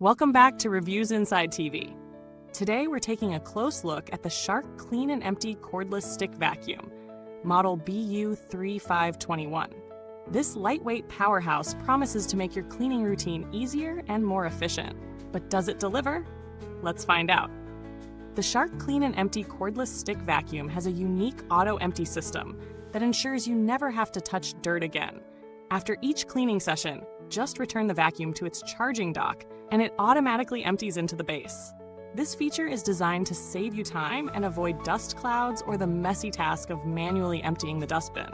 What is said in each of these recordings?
Welcome back to Reviewsinsidetv. Today we're taking a close look at the Shark Clean and Empty Cordless Stick Vacuum, model BU3521. This lightweight powerhouse promises to make your cleaning routine easier and more efficient. But does it deliver? Let's find out. The Shark Clean and Empty Cordless Stick Vacuum has a unique auto-empty system that ensures you never have to touch dirt again. After each cleaning session, just return the vacuum to its charging dock and it automatically empties into the base. This feature is designed to save you time and avoid dust clouds or the messy task of manually emptying the dustbin.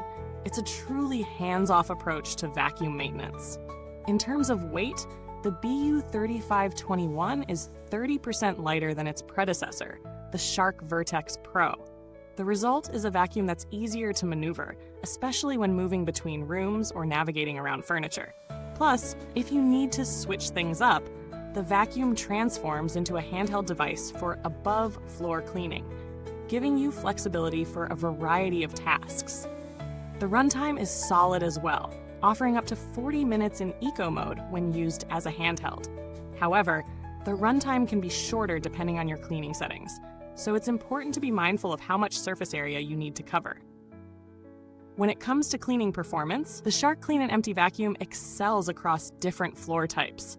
It's a truly hands-off approach to vacuum maintenance. In terms of weight, the BU3521 is 30% lighter than its predecessor, the Shark Vertex Pro. The result is a vacuum that's easier to maneuver, especially when moving between rooms or navigating around furniture. Plus, if you need to switch things up, the vacuum transforms into a handheld device for above-floor cleaning, giving you flexibility for a variety of tasks. The runtime is solid as well, offering up to 40 minutes in eco mode when used as a handheld. However, the runtime can be shorter depending on your cleaning settings, so it's important to be mindful of how much surface area you need to cover. When it comes to cleaning performance, the Shark Clean and Empty Vacuum excels across different floor types.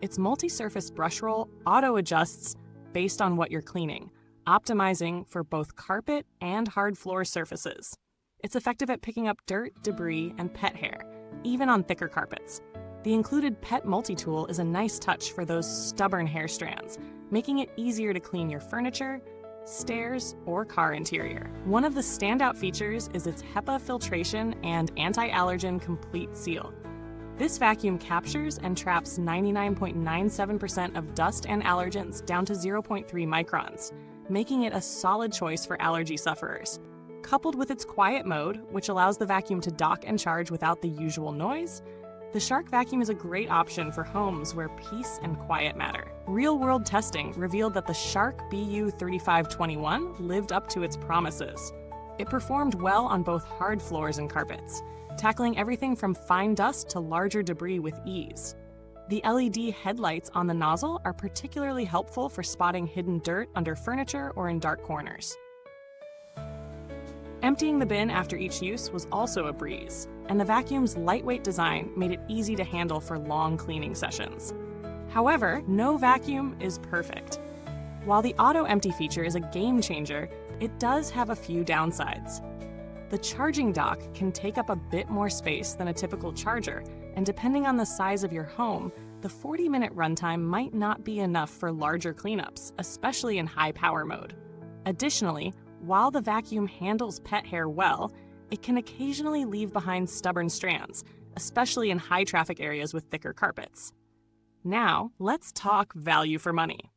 Its multi-surface brush roll auto-adjusts based on what you're cleaning, optimizing for both carpet and hard floor surfaces. It's effective at picking up dirt, debris, and pet hair, even on thicker carpets. The included pet multi-tool is a nice touch for those stubborn hair strands, making it easier to clean your furniture, stairs, or car interior. One of the standout features is its HEPA filtration and anti-allergen complete seal. This vacuum captures and traps 99.97% of dust and allergens down to 0.3 microns, making it a solid choice for allergy sufferers. Coupled with its quiet mode, which allows the vacuum to dock and charge without the usual noise, the Shark vacuum is a great option for homes where peace and quiet matter. Real-world testing revealed that the Shark BU3521 lived up to its promises. It performed well on both hard floors and carpets, tackling everything from fine dust to larger debris with ease. The LED headlights on the nozzle are particularly helpful for spotting hidden dirt under furniture or in dark corners. Emptying the bin after each use was also a breeze, and the vacuum's lightweight design made it easy to handle for long cleaning sessions. However, no vacuum is perfect. While the auto-empty feature is a game changer, it does have a few downsides. The charging dock can take up a bit more space than a typical charger, and depending on the size of your home, the 40-minute runtime might not be enough for larger cleanups, especially in high power mode. Additionally, while the vacuum handles pet hair well, it can occasionally leave behind stubborn strands, especially in high-traffic areas with thicker carpets. Now, let's talk value for money.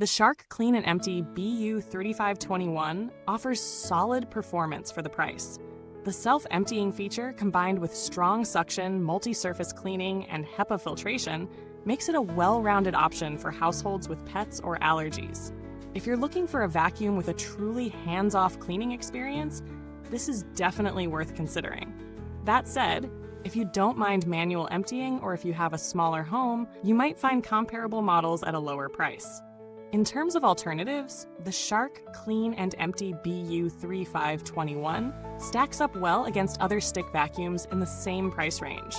The Shark Clean and Empty BU3521 offers solid performance for the price. The self-emptying feature, combined with strong suction, multi-surface cleaning, and HEPA filtration, makes it a well-rounded option for households with pets or allergies. If you're looking for a vacuum with a truly hands-off cleaning experience, this is definitely worth considering. That said, if you don't mind manual emptying or if you have a smaller home, you might find comparable models at a lower price. In terms of alternatives, the Shark Clean and Empty BU3521 stacks up well against other stick vacuums in the same price range.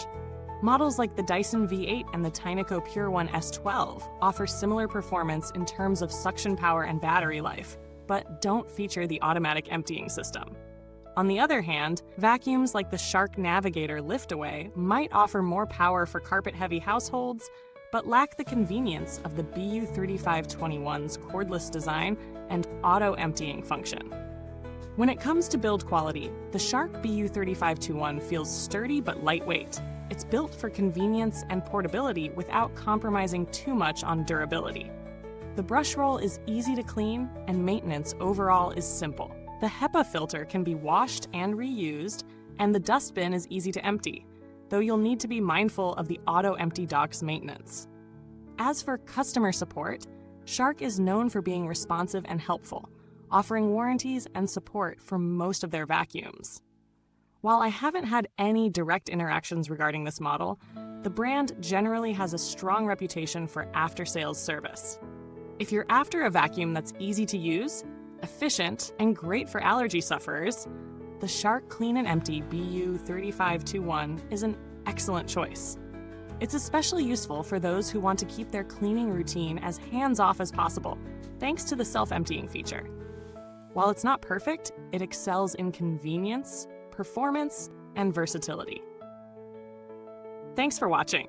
Models like the Dyson V8 and the Tyneco Pure One S12 offer similar performance in terms of suction power and battery life, but don't feature the automatic emptying system. On the other hand, vacuums like the Shark Navigator Liftaway might offer more power for carpet-heavy households, but lack the convenience of the BU3521's cordless design and auto-emptying function. When it comes to build quality, the Shark BU3521 feels sturdy but lightweight. It's built for convenience and portability without compromising too much on durability. The brush roll is easy to clean, and maintenance overall is simple. The HEPA filter can be washed and reused, and the dustbin is easy to empty, though you'll need to be mindful of the auto-empty dock's maintenance. As for customer support, Shark is known for being responsive and helpful, offering warranties and support for most of their vacuums. While I haven't had any direct interactions regarding this model, The brand generally has a strong reputation for after-sales service. If you're after a vacuum that's easy to use, efficient, and great for allergy sufferers, the Shark Clean and Empty BU3521 is an excellent choice. It's especially useful for those who want to keep their cleaning routine as hands-off as possible, thanks to the self-emptying feature. While it's not perfect, it excels in convenience, performance, and versatility. Thanks for watching.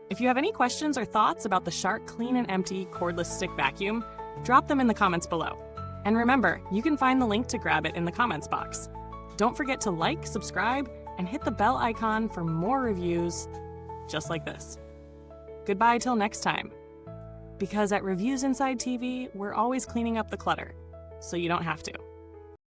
If you have any questions or thoughts about the Shark Clean and Empty cordless stick vacuum, drop them in the comments below. And remember, you can find the link to grab it in the comments box. Don't forget to like, subscribe, and hit the bell icon for more reviews just like this. Goodbye till next time. Because at Reviewsinside TV, we're always cleaning up the clutter, so you don't have to.